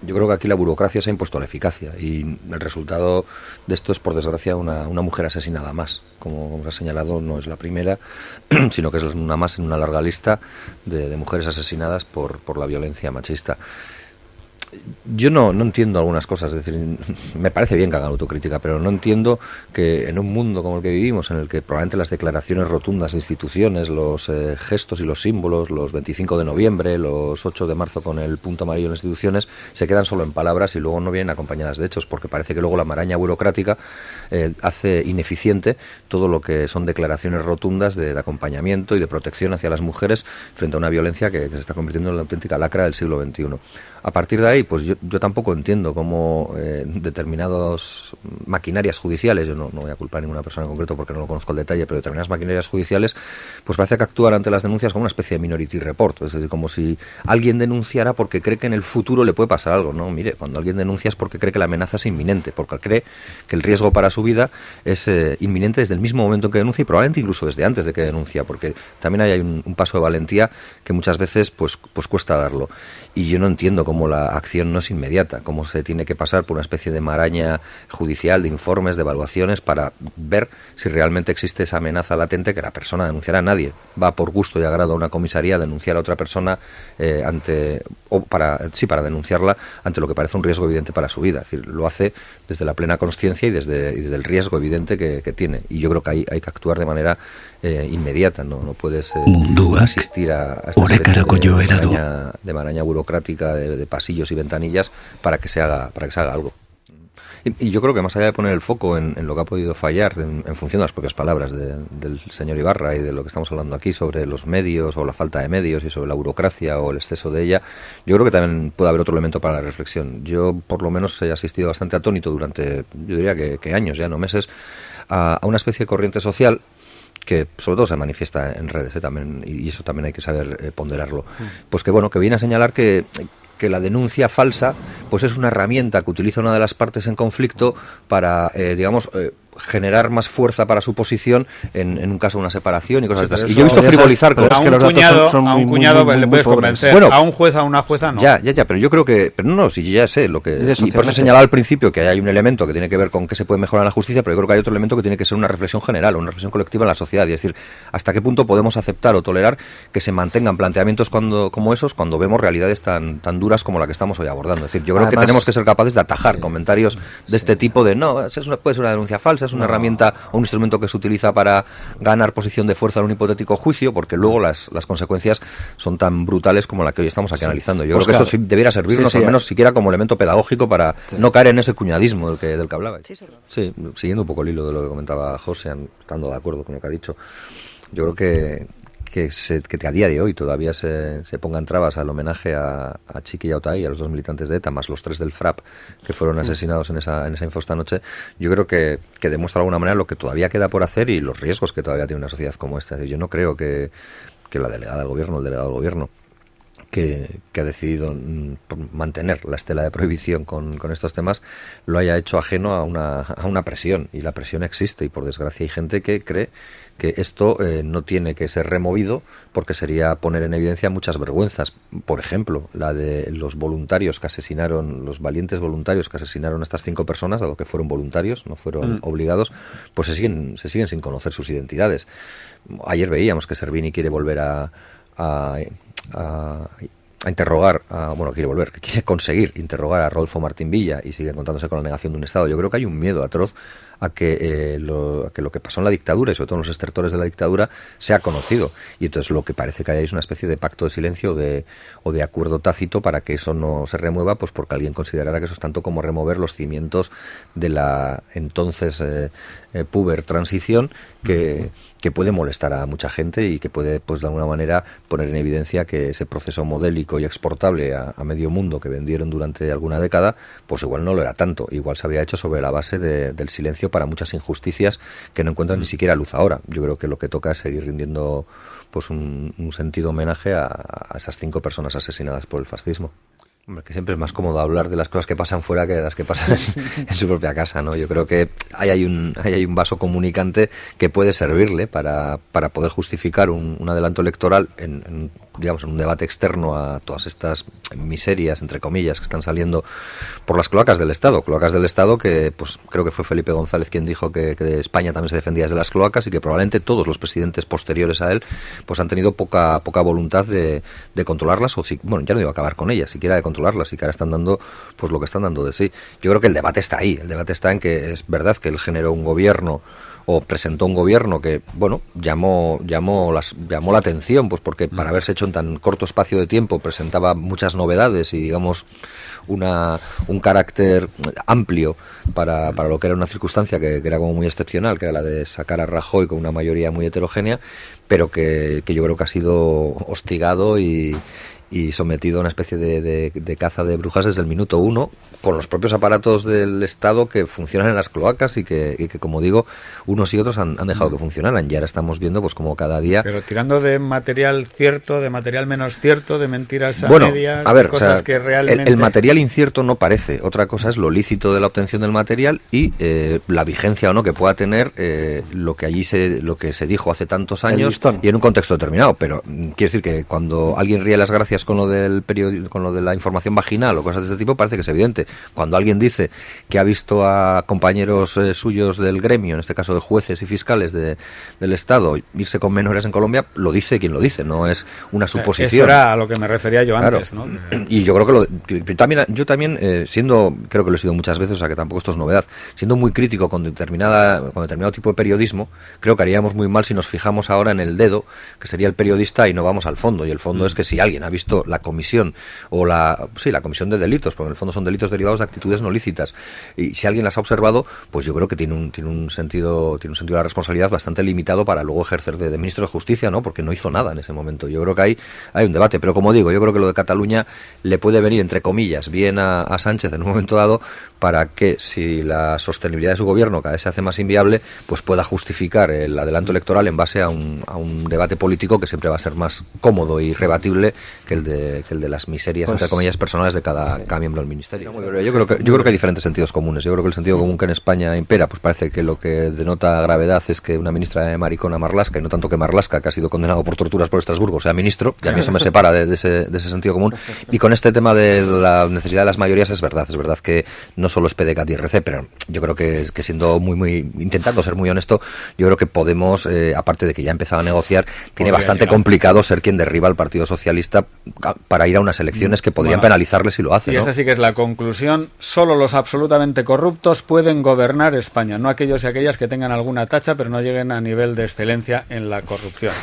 Yo creo que aquí la burocracia se ha impuesto a la eficacia y el resultado de esto es, por desgracia, una mujer asesinada más. Como se ha señalado, no es la primera, sino que es una más en una larga lista de mujeres asesinadas por la violencia machista. Yo no entiendo algunas cosas, es decir, me parece bien que hagan autocrítica, pero no entiendo que en un mundo como el que vivimos, en el que probablemente las declaraciones rotundas de instituciones, los gestos y los símbolos, los 25 de noviembre, los 8 de marzo con el punto amarillo en las instituciones, se quedan solo en palabras y luego no vienen acompañadas de hechos, porque parece que luego la maraña burocrática hace ineficiente todo lo que son declaraciones rotundas de acompañamiento y de protección hacia las mujeres frente a una violencia que se está convirtiendo en la auténtica lacra del siglo XXI. A partir de ahí, pues yo tampoco entiendo cómo determinadas maquinarias judiciales, yo no voy a culpar a ninguna persona en concreto porque no lo conozco al detalle, pero determinadas maquinarias judiciales, pues parece que actúan ante las denuncias como una especie de Minority Report, es decir, como si alguien denunciara porque cree que en el futuro le puede pasar algo. No, mire, cuando alguien denuncia es porque cree que la amenaza es inminente, porque cree que el riesgo para su vida es inminente desde el mismo momento en que denuncia y probablemente incluso desde antes de que denuncia, porque también hay un paso de valentía que muchas veces pues cuesta darlo. Y yo no entiendo cómo la acción no es inmediata, cómo se tiene que pasar por una especie de maraña judicial de informes, de evaluaciones para ver si realmente existe esa amenaza latente que la persona denunciará. A nadie va por gusto y agrado a una comisaría a denunciar a otra persona para denunciarla ante lo que parece un riesgo evidente para su vida. Es decir, lo hace desde la plena consciencia y desde el riesgo evidente que tiene. Y yo creo que hay que actuar de manera inmediata, no puedes asistir a esta especie de maraña burocrática de pasillos y ventanillas para que se haga algo. Y yo creo que más allá de poner el foco en lo que ha podido fallar en función de las propias palabras del señor Ibarra y de lo que estamos hablando aquí sobre los medios o la falta de medios y sobre la burocracia o el exceso de ella, yo creo que también puede haber otro elemento para la reflexión. Yo por lo menos he asistido bastante atónito durante, yo diría que años, ya no meses, a una especie de corriente social que sobre todo se manifiesta en redes también, y eso también hay que saber ponderarlo. Pues que viene a señalar que la denuncia falsa pues es una herramienta que utiliza una de las partes en conflicto para, generar más fuerza para su posición en un caso de una separación y cosas de estas. Y yo he visto frivolizar con a un cuñado le puedes convencer, a un juez, a una jueza no. Ya, pero yo creo que, si yo ya sé lo que, y por eso he señalado al principio que hay un elemento que tiene que ver con que se puede mejorar la justicia, pero yo creo que hay otro elemento que tiene que ser una reflexión general, una reflexión colectiva en la sociedad, y es decir, hasta qué punto podemos aceptar o tolerar que se mantengan planteamientos como esos cuando vemos realidades tan duras como la que estamos hoy abordando. Es decir, yo creo que tenemos que ser capaces de atajar comentarios de este tipo de puede ser una denuncia falsa, es una herramienta o un instrumento que se utiliza para ganar posición de fuerza en un hipotético juicio, porque luego las consecuencias son tan brutales como la que hoy estamos aquí analizando. Yo creo que eso sí debiera servirnos, al menos siquiera como elemento pedagógico para no caer en ese cuñadismo del que hablaba. Sí, siguiendo un poco el hilo de lo que comentaba José, estando de acuerdo con lo que ha dicho, yo creo que a día de hoy todavía se pongan trabas al homenaje a Chiqui y a Otay, a los dos militantes de ETA, más los 3 del FRAP que fueron asesinados en esa infausta noche. Yo creo que demuestra de alguna manera lo que todavía queda por hacer y los riesgos que todavía tiene una sociedad como esta. Es decir, yo no creo que la delegada del gobierno, el delegado del gobierno, que ha decidido mantener la estela de prohibición con estos temas, lo haya hecho ajeno a una presión, y la presión existe, y por desgracia hay gente que cree que esto no tiene que ser removido porque sería poner en evidencia muchas vergüenzas. Por ejemplo, la de los voluntarios que asesinaron, los valientes voluntarios que asesinaron a estas 5 personas, dado que fueron voluntarios, no fueron obligados, pues se siguen sin conocer sus identidades. Ayer veíamos que Servini quiere volver a interrogar, que quiere conseguir interrogar a Rodolfo Martín Villa, y sigue encontrándose con la negación de un Estado. Yo creo que hay un miedo atroz a que lo que pasó en la dictadura, y sobre todo en los estertores de la dictadura, sea conocido. Y entonces lo que parece que hay es una especie de pacto de silencio o de acuerdo tácito para que eso no se remueva, pues porque alguien considerara que eso es tanto como remover los cimientos de la entonces puber transición, que puede molestar a mucha gente y que puede, pues de alguna manera, poner en evidencia que ese proceso modélico y exportable a medio mundo que vendieron durante alguna década, pues igual no lo era tanto. Igual se había hecho sobre la base del silencio para muchas injusticias que no encuentran ni siquiera luz ahora. Yo creo que lo que toca es seguir rindiendo pues un sentido homenaje a esas 5 personas asesinadas por el fascismo. Hombre, que siempre es más cómodo hablar de las cosas que pasan fuera que de las que pasan en su propia casa, ¿no? Yo creo que hay un vaso comunicante que puede servirle para poder justificar un adelanto electoral en digamos, en un debate externo a todas estas miserias, entre comillas, que están saliendo por las cloacas del Estado que, pues creo que fue Felipe González quien dijo que España también se defendía desde las cloacas y que probablemente todos los presidentes posteriores a él pues han tenido poca voluntad de controlarlas, o bueno, ya no digo acabar con ellas, siquiera de controlarlas, y que ahora están dando pues lo que están dando de sí. Yo creo que el debate está ahí, el debate está en que es verdad que él generó un gobierno o presentó un gobierno que, bueno, llamó la atención, pues porque para haberse hecho en tan corto espacio de tiempo presentaba muchas novedades y, digamos, un carácter amplio para lo que era una circunstancia que era como muy excepcional, que era la de sacar a Rajoy con una mayoría muy heterogénea, pero que yo creo que ha sido hostigado y sometido a una especie de caza de brujas desde el minuto uno, con los propios aparatos del Estado que funcionan en las cloacas y que como digo, unos y otros han dejado que funcionaran. Y ahora estamos viendo pues como cada día... Pero tirando de material cierto, de material menos cierto, de mentiras a medias, a ver, cosas, o sea, que realmente... El material incierto no parece. Otra cosa es lo lícito de la obtención del material y la vigencia o no que pueda tener lo que se dijo hace tantos años y en un contexto determinado. Pero quiero decir que cuando alguien ríe las gracias con lo del con lo de la información vaginal o cosas de este tipo, parece que es evidente. Cuando alguien dice que ha visto a compañeros suyos del gremio, en este caso de jueces y fiscales del Estado, irse con menores en Colombia, lo dice quien lo dice, no es una suposición. Eso era a lo que me refería yo antes, claro, ¿no? Y yo creo yo también siendo, creo que lo he sido muchas veces, o sea que tampoco esto es novedad, siendo muy crítico con determinado tipo de periodismo, creo que haríamos muy mal si nos fijamos ahora en el dedo, que sería el periodista, y no vamos al fondo. Y el fondo es que si alguien ha visto la comisión o la comisión de delitos, porque en el fondo son delitos derivados de actitudes no lícitas, y si alguien las ha observado, pues yo creo que tiene un sentido de la responsabilidad bastante limitado para luego ejercer de ministro de Justicia, ¿no? Porque no hizo nada en ese momento. Yo creo que hay un debate, pero como digo, yo creo que lo de Cataluña le puede venir, entre comillas, bien a Sánchez en un momento dado, para que, si la sostenibilidad de su gobierno cada vez se hace más inviable, pues pueda justificar el adelanto electoral en base a un debate político que siempre va a ser más cómodo y rebatible que el de las miserias, pues, entre comillas, personales de cada miembro del ministerio. Yo creo que hay diferentes sentidos comunes. Yo creo que el sentido común que en España impera, pues parece que lo que denota gravedad es que una ministra de maricona Marlaska, y no tanto que Marlaska, que ha sido condenado por torturas por Estrasburgo, sea ministro, y a mí eso me separa de ese sentido común. Y con este tema de la necesidad de las mayorías es verdad que no solo es PDCAT y RC, pero yo creo que siendo intentando ser muy honesto, yo creo que Podemos, aparte de que ya ha empezado a negociar, tiene bastante complicado ser quien derriba al Partido Socialista para ir a unas elecciones que podrían penalizarle si lo hace, y ¿no? esa sí que es la conclusión: solo los absolutamente corruptos pueden gobernar España, no aquellos y aquellas que tengan alguna tacha pero no lleguen a nivel de excelencia en la corrupción.